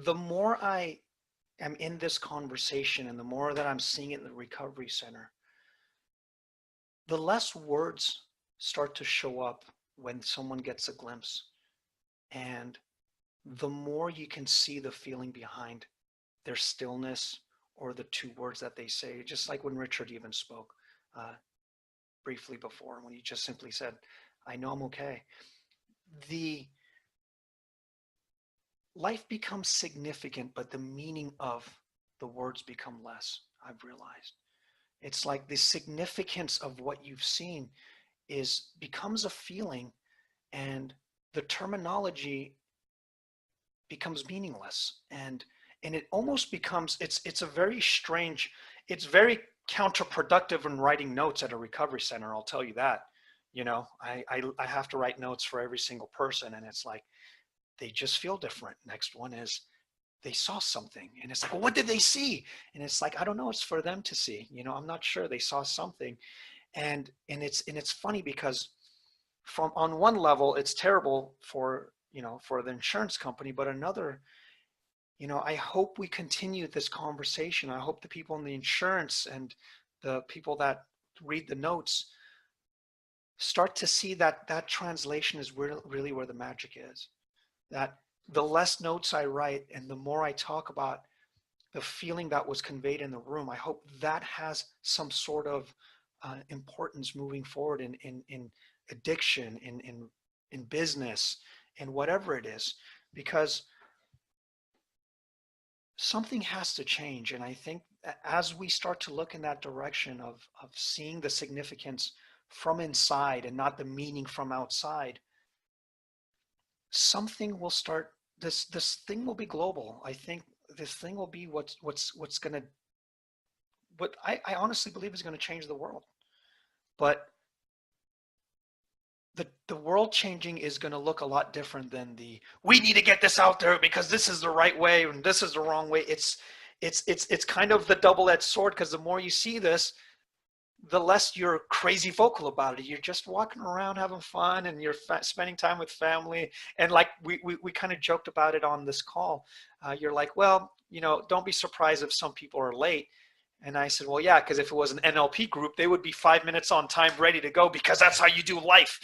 the more I am in this conversation and the more that I'm seeing it in the recovery center, the less words start to show up when someone gets a glimpse. And the more you can see the feeling behind their stillness or the two words that they say, just like when Richard even spoke uh, briefly before, when he just simply said, I know I'm okay. The life becomes significant, but the meaning of the words become less, I've realized. It's like the significance of what you've seen is becomes a feeling, and the terminology becomes meaningless, and it almost becomes, it's a very strange, it's very counterproductive in writing notes at a recovery center, I'll tell you that. I have to write notes for every single person, and it's like they just feel different. Next one is they saw something, and it's like, well, what did they see? And it's like, I don't know, it's for them to see. I'm not sure. They saw something. And it's funny because from on one level it's terrible for the insurance company, but another, I hope we continue this conversation. I hope the people in the insurance and the people that read the notes start to see that that translation is really where the magic is. That the less notes I write and the more I talk about the feeling that was conveyed in the room, I hope that has some sort of importance moving forward in addiction, in business, and whatever it is, because something has to change. And I think as we start to look in that direction of seeing the significance from inside and not the meaning from outside, something will start, this thing will be global. I think this thing will be what's gonna, what I honestly believe is gonna change the world. But the world changing is going to look a lot different than we need to get this out there because this is the right way and this is the wrong way. It's kind of the double-edged sword, because the more you see this, the less you're crazy vocal about it. You're just walking around having fun, and you're spending time with family. And like we kind of joked about it on this call. You're like, well, don't be surprised if some people are late. And I said, well, yeah, because if it was an NLP group, they would be 5 minutes on time, ready to go, because that's how you do life.